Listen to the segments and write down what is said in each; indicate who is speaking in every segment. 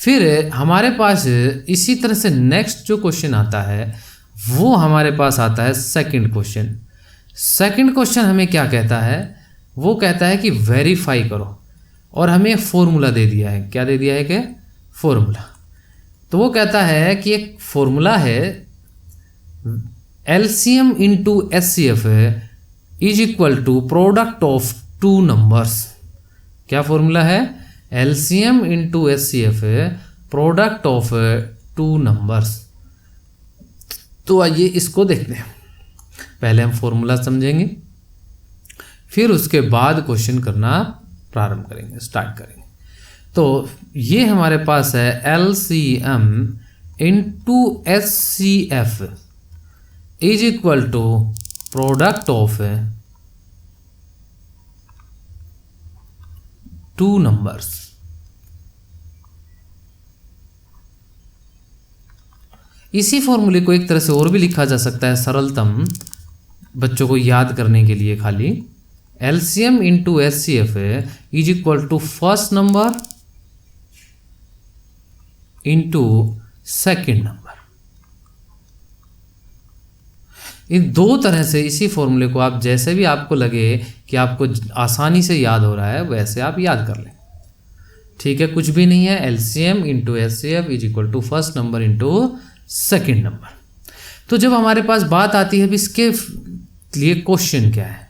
Speaker 1: फिर हमारे पास इसी तरह से नेक्स्ट जो क्वेश्चन आता है वो हमारे पास आता है सेकंड क्वेश्चन। सेकंड क्वेश्चन हमें क्या कहता है, वो कहता है कि वेरीफाई करो, और हमें एक फॉर्मूला दे दिया है। क्या दे दिया है कि फॉर्मूला। तो वो कहता है कि एक फॉर्मूला है LCM into SCF is equal to product of two numbers. क्या फॉर्मूला है? LCM into SCF product of two numbers. तो आइए इसको देखते हैं। पहले हम फॉर्मूला समझेंगे, फिर उसके बाद क्वेश्चन करना प्रारंभ करेंगे, स्टार्ट करेंगे। तो ये हमारे पास है LCM into SCF is equal to product of two numbers. इसी फॉर्मूले को एक तरह से और भी लिखा जा सकता है, सरलतम बच्चों को याद करने के लिए खाली, LCM into SCF is equal to first number into second number. इन दो तरह से इसी फॉर्मूले को आप जैसे भी आपको लगे कि आपको आसानी से याद हो रहा है वैसे आप याद कर लें। ठीक है, कुछ भी नहीं है। LCM into SCF is equal to first number into second number. तो जब हमारे पास बात आती है इसके लिए क्वेश्चन क्या है,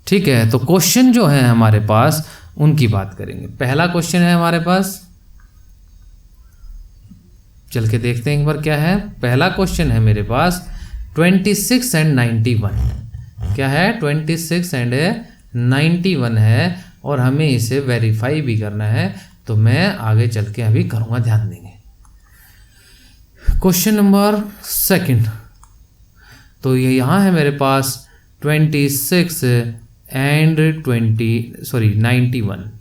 Speaker 1: ठीक है, तो क्वेश्चन जो है हमारे पास उनकी बात करेंगे। पहला क्वेश्चन है हमारे पास, चल के देखते हैं एक बार क्या है। पहला क्वेश्चन है मेरे पास 26 एंड 91। क्या है? 26 एंड 91 है, और हमें इसे वेरीफाई भी करना है। तो मैं आगे चल के अभी करूँगा, ध्यान देंगे। क्वेश्चन नंबर सेकंड, तो ये यहाँ है मेरे पास 26 एंड 91।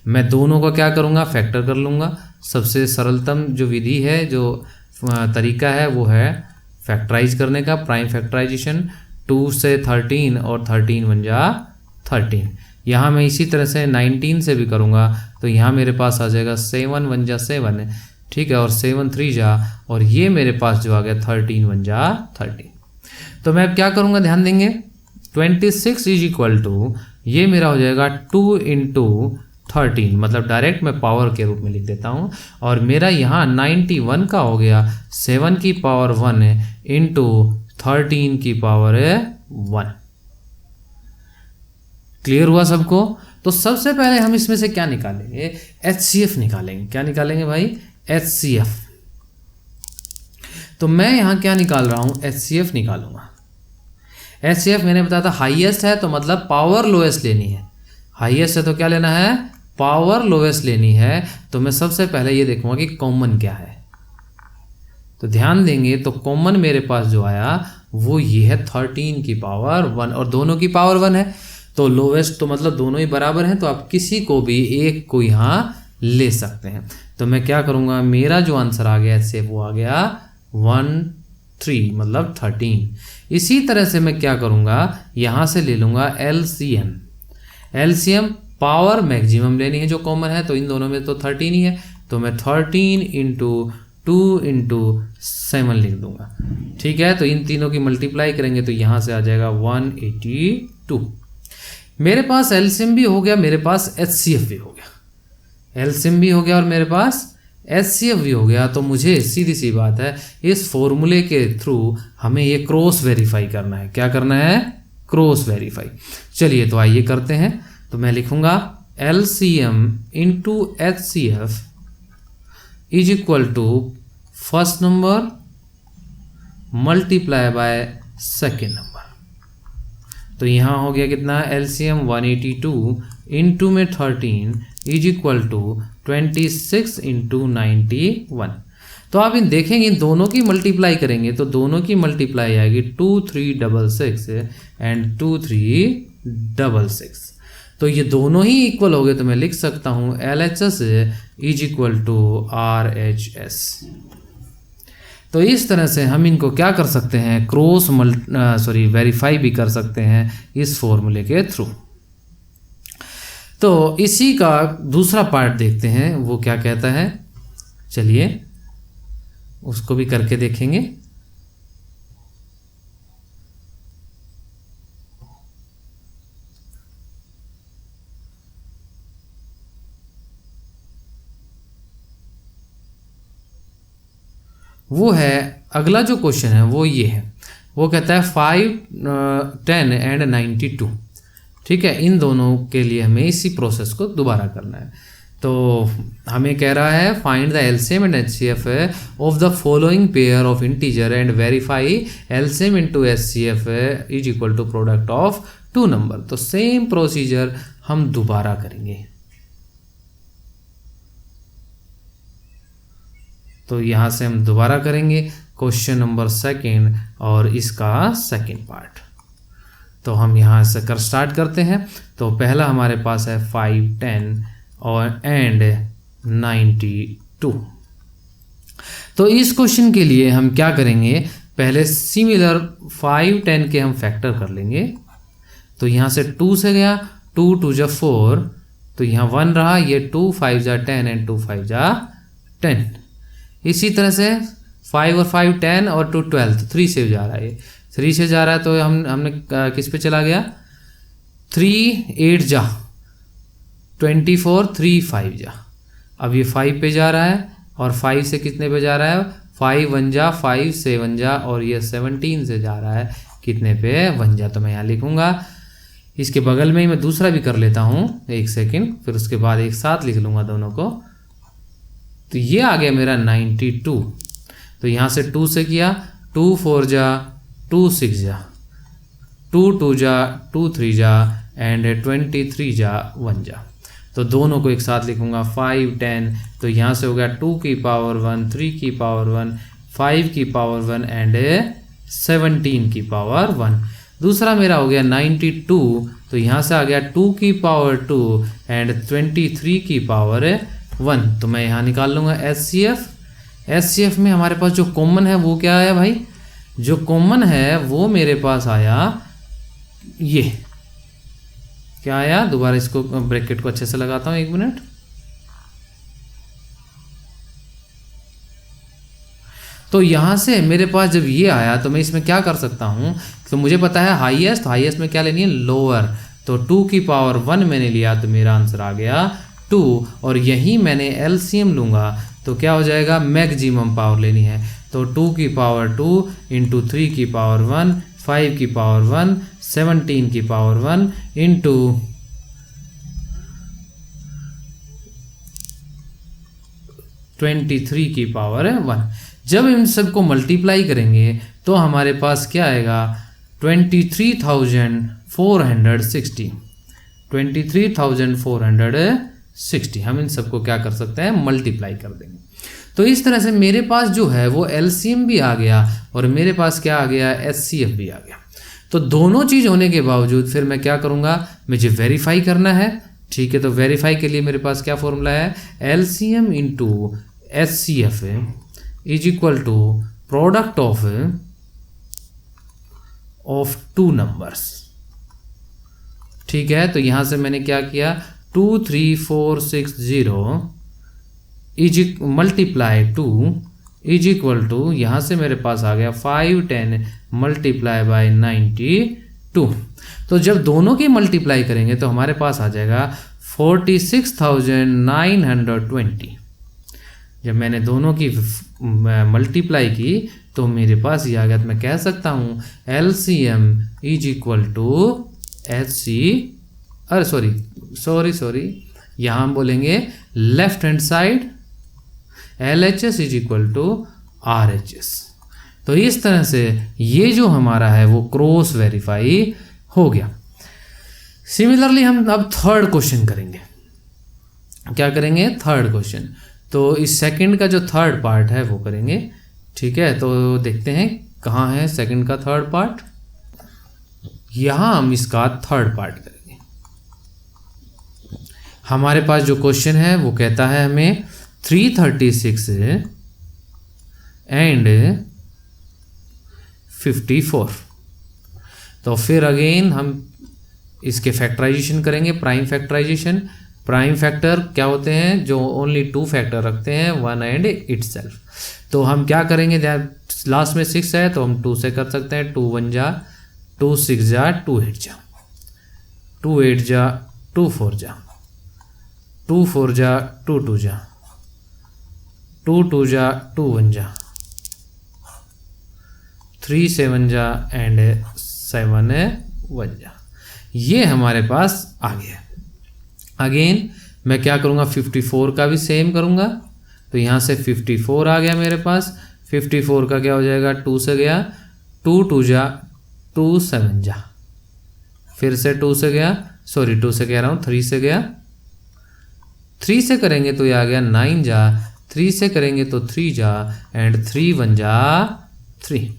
Speaker 1: मैं दोनों का क्या करूँगा? फैक्टर कर लूँगा। सबसे सरलतम जो विधि है, जो तरीका है, वो है फैक्टराइज करने का, प्राइम फैक्टराइजेशन। 2 से 13 और 13 बन जा 13। यहाँ मैं इसी तरह से 19 से भी करूँगा, तो यहाँ मेरे पास आ जाएगा 7 बन जा 7, ठीक है, और 7 3 जा, और ये मेरे पास जो आ गया 13 बन जा 13। तो मैं अब क्या करूँगा, ध्यान देंगे। 26 इज इक्वल टू, ये मेरा हो जाएगा 2 इंटू 13, मतलब डायरेक्ट मैं पावर के रूप में लिख देता हूँ। और मेरा यहाँ 91 का हो गया 7 की पावर 1 इंटू 13 की पावर 1। क्लियर हुआ सबको? तो सबसे पहले हम इसमें से क्या निकालेंगे? HCF निकालेंगे। क्या निकालेंगे भाई? HCF। तो मैं यहाँ क्या निकाल रहा हूँ? HCF निकालूंगा। HCF मैंने बताया था हाईएस्ट है, तो मतलब पावर लोएस्ट लेनी है। हाईएस्ट है तो क्या लेना है? पावर लोएस्ट लेनी है। तो मैं सबसे पहले ये देखूंगा कि कॉमन क्या है। तो ध्यान देंगे, तो कॉमन मेरे पास जो आया वो ये है 13 की पावर 1, और दोनों की पावर 1 है। तो लोवेस्ट तो मतलब दोनों ही बराबर हैं, तो आप किसी को भी एक को यहाँ ले सकते हैं। तो मैं क्या करूँगा, मेरा जो आंसर आ गया इससे वो आ गया 13, मतलब 13। इसी तरह से मैं क्या करूँगा, यहाँ से ले लूँगा LCM। LCM पावर मैक्सिमम लेनी है जो कॉमन है, तो इन दोनों में तो 13 ही है, तो मैं 13 इंटू 2 इंटू 7 लिख दूंगा। ठीक है, तो इन तीनों की मल्टीप्लाई करेंगे तो यहाँ से आ जाएगा 182। मेरे पास LCM भी हो गया, मेरे पास HCF भी हो गया। LCM भी हो गया और मेरे पास HCF भी हो गया। तो मुझे सीधी सी बात है, इस फॉर्मूले के थ्रू हमें ये क्रॉस वेरीफाई करना है। क्या करना है? Cross verify. चलिए तो आइए करते हैं। तो मैं लिखूंगा LCM into HCF is equal to first number multiply by second number. तो यहाँ हो गया कितना? LCM 182 इंटू में 13 इज इक्वल टू 26 इंटू 91। तो आप इन देखेंगे, इन दोनों की मल्टीप्लाई करेंगे तो दोनों की मल्टीप्लाई आएगी 2366 एंड 2366। तो ये दोनों ही इक्वल हो गए, तो मैं लिख सकता हूँ LHS is equal to RHS। तो इस तरह से हम इनको क्या कर सकते हैं, क्रॉस वेरीफाई भी कर सकते हैं इस फॉर्मूले के थ्रू। तो इसी का दूसरा पार्ट देखते हैं, वो क्या कहता है। चलिए उसको भी करके देखेंगे। वो है अगला जो क्वेश्चन है वो ये है, वो कहता है 5, 10 एंड 92। ठीक है, इन दोनों के लिए हमें इसी प्रोसेस को दोबारा करना है। तो हमें कह रहा है find the LCM and HCF of the following pair of integer and verify LCM into HCF is equal to product of two number. तो सेम प्रोसीजर हम दोबारा करेंगे। तो यहाँ से हम दोबारा करेंगे क्वेश्चन नंबर 2 और इसका सेकंड पार्ट। तो हम यहाँ से कर स्टार्ट करते हैं। तो पहला हमारे पास है 5, 10 और एंड 92। तो इस क्वेश्चन के लिए हम क्या करेंगे, पहले सिमिलर 5, 10 के हम फैक्टर कर लेंगे। तो यहाँ से 2 से गया, 2 2 जा 4, तो यहाँ 1 रहा, ये 2 5 जा 10 एंड 2 5 जा 10। इसी तरह से 5 और 5 10 और 2 12, तो 3 से जा रहा है, ये 3 से जा रहा है। तो हमने किस पे चला गया, 3 8 जा 24, 3 5 जा। अब ये 5 पे जा रहा है और 5 से कितने पे जा रहा है, 5 1 जा 5 7 जा, और ये 17 से जा रहा है कितने पे, 1 जा। तो मैं यहाँ लिखूँगा, इसके बगल में ही मैं दूसरा भी कर लेता हूँ, 1 सेकेंड, फिर उसके बाद एक साथ लिख लूँगा दोनों को। तो ये आ गया मेरा 92। तो यहाँ से 2 से किया, 2 4 जा 2 6 जा, 2 2 जा 2 3 जा एंड 23 जा 1 जा। तो दोनों को एक साथ लिखूंगा 5 10। तो यहाँ से हो गया 2 की पावर 1, 3 की पावर 1, 5 की पावर 1 एंड 17 की पावर 1। दूसरा मेरा हो गया 92। तो यहाँ से आ गया 2 की पावर 2 एंड 23 की पावर 1। तो मैं यहाँ निकाल लूँगा एचसीएफ। एचसीएफ में हमारे पास जो कॉमन है वो क्या आया भाई, जो कॉमन है वो मेरे पास आया, ये क्या आया, दोबारा इसको ब्रैकेट को अच्छे से लगाता हूँ, 1 मिनट। तो यहाँ से मेरे पास जब ये आया तो मैं इसमें क्या कर सकता हूँ, तो मुझे पता है हाईएस्ट, तो हाईएस्ट में क्या लेनी है, लोअर। तो 2 की पावर 1 मैंने लिया, तो मेरा आंसर आ गया 2। और यही मैंने एलसीएम लूँगा तो क्या हो जाएगा, मैक्सिमम पावर लेनी है। तो 2 की पावर 2 इंटू 3 की पावर 1, 5 की पावर 1, 17 की पावर 1 इंटू 23 की पावर 1। जब इन सबको मल्टीप्लाई करेंगे तो हमारे पास क्या आएगा, 23,460। 23,460 हम इन सबको क्या कर सकते हैं, मल्टीप्लाई कर देंगे। तो इस तरह से मेरे पास जो है वो एलसीएम भी आ गया और मेरे पास क्या आ गया, एचसीएफ भी आ गया। तो दोनों चीज़ होने के बावजूद फिर मैं क्या करूँगा, मुझे वेरीफाई करना है। ठीक है, तो वेरीफाई के लिए मेरे पास क्या फॉर्मूला है, LCM into HCF is equal to product of two numbers. ठीक है, तो यहाँ से मैंने क्या किया, 23460 is multiply 2 is equal to, यहाँ से मेरे पास आ गया 510 मल्टीप्लाई बाय 92। तो जब दोनों की मल्टीप्लाई करेंगे तो हमारे पास आ जाएगा 46,920। जब मैंने दोनों की मल्टीप्लाई की तो मेरे पास ये आ गया। तो मैं कह सकता हूँ LCM is equal to sorry यहाँ हम बोलेंगे left hand side LHS is equal to RHS। तो इस तरह से ये जो हमारा है वो क्रॉस वेरीफाई हो गया। सिमिलरली हम अब थर्ड क्वेश्चन करेंगे। क्या करेंगे, थर्ड क्वेश्चन। तो इस सेकंड का जो थर्ड पार्ट है वो करेंगे। ठीक है, तो देखते हैं कहाँ है सेकंड का थर्ड पार्ट। यहाँ हम इसका थर्ड पार्ट करेंगे। हमारे पास जो क्वेश्चन है वो कहता है हमें 336 एंड 54। तो फिर अगेन हम इसके फैक्टराइजेशन करेंगे, प्राइम फैक्टराइजेशन। प्राइम फैक्टर क्या होते हैं, जो ओनली 2 फैक्टर रखते हैं, 1 एंड इटसेल्फ। तो हम क्या करेंगे, लास्ट में 6 है तो हम 2 से कर सकते हैं, 2 1 जा 2, 6 जा 2 8 जा 2 8 जा 2 4 जा 2 4 जा 2 2 जा 2 2 जा 2 1 जा 3 7 जा एंड 7 1 जा। ये हमारे पास आ गया। अगेन मैं क्या करूँगा, 54 का भी सेम करूँगा। तो यहाँ से 54 आ गया मेरे पास। 54 का क्या हो जाएगा, 2 से गया 2 2 जा 2 7 जा, फिर से 2 से गया, सॉरी 2 से कह रहा हूँ, 3 से गया, 3 से करेंगे तो ये आ गया 9 जा, 3 से करेंगे तो 3 जा एंड 3 1 जा 3।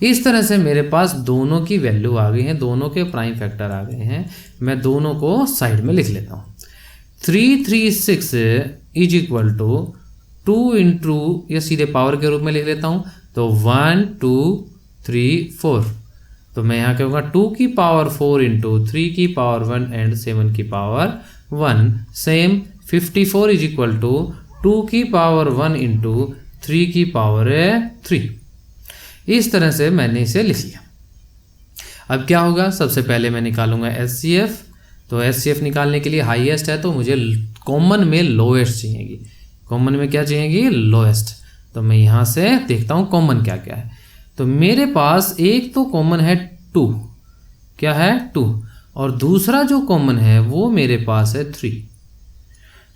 Speaker 1: इस तरह से मेरे पास दोनों की वैल्यू आ गई है, दोनों के प्राइम फैक्टर आ गए हैं। मैं दोनों को साइड में लिख लेता हूँ। 3 3 6 इज इक्वल टू 2 इंटू, या सीधे पावर के रूप में लिख लेता हूँ, तो 1 2 3 4। तो मैं यहाँ कहूँगा 2 की पावर 4 इंटू 3 की पावर 1 एंड 7 की power 1। Same 54 is equal to 2 की पावर 1 इंटू 3 की पावर 3। इस तरह से मैंने इसे लिख लिया। अब क्या होगा, सबसे पहले मैं निकालूंगा HCF। तो HCF निकालने के लिए हाईएस्ट है तो मुझे कॉमन में लोएस्ट चाहिएगी। कॉमन में क्या चाहिएगी, लोएस्ट। तो मैं यहाँ से देखता हूँ कॉमन क्या क्या है। तो मेरे पास एक तो कॉमन है 2, क्या है 2, और दूसरा जो कॉमन है वो मेरे पास है 3।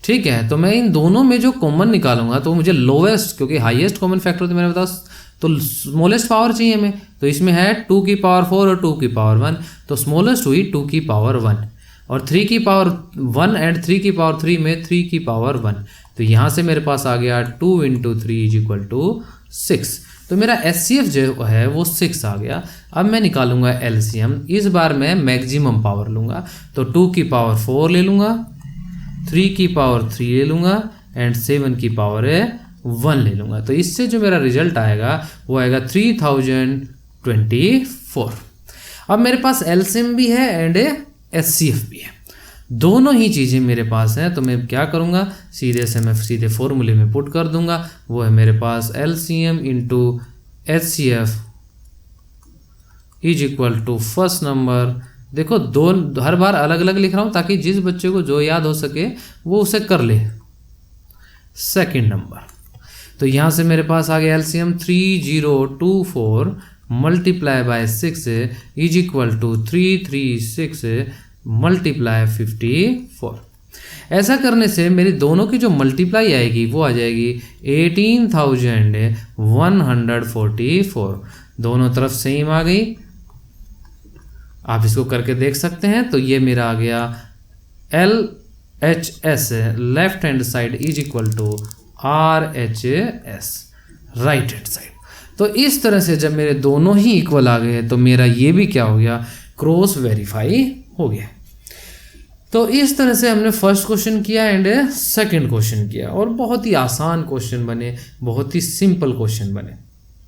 Speaker 1: ठीक है, तो मैं इन दोनों में जो कॉमन निकालूंगा तो मुझे लोएस्ट, क्योंकि हाईएस्ट कॉमन फैक्टर तो मेरे पास तो स्मॉलेस्ट पावर चाहिए हमें। तो इसमें है 2 की पावर 4 और 2 की पावर 1, तो स्मॉलेस्ट हुई 2 की पावर 1, और 3 की पावर 1 एंड 3 की पावर 3 में 3 की पावर 1। तो यहाँ से मेरे पास आ गया 2 इंटू 3 इज इक्वल टू 6। तो मेरा HCF जो है वो 6 आ गया। अब मैं निकालूंगा LCM। इस बार मैं मैक्सिमम पावर लूँगा, तो 2 की पावर 4 ले लूँगा, 3 की पावर 3 ले लूँगा एंड 7 की पावर 1 ले लूँगा। तो इससे जो मेरा रिजल्ट आएगा वो आएगा 3024। अब मेरे पास LCM भी है एंड HCF भी है, दोनों ही चीज़ें मेरे पास हैं। तो मैं क्या करूँगा, मैं सीधे फॉर्मूले में पुट कर दूंगा। वो है मेरे पास LCM into HCF is equal to first number. देखो हर बार अलग अलग लिख रहा हूँ ताकि जिस बच्चे को जो याद हो सके वो उसे कर ले। सेकंड नंबर, तो यहाँ से मेरे पास आ गया LCM 3024 multiply by 6 is equal to 336 multiply 54। ऐसा करने से मेरी दोनों की जो मल्टीप्लाई आएगी वो आ जाएगी 18,144। दोनों तरफ सेम आ गई, आप इसको करके देख सकते हैं। तो ये मेरा आ गया LHS left hand side is equal to RHS right hand side. तो इस तरह से जब मेरे दोनों ही इक्वल आ गए तो मेरा ये भी क्या हो गया, क्रॉस वेरीफाई हो गया। तो इस तरह से हमने फर्स्ट क्वेश्चन किया एंड सेकंड क्वेश्चन किया, और बहुत ही आसान क्वेश्चन बने, बहुत ही सिंपल क्वेश्चन बने।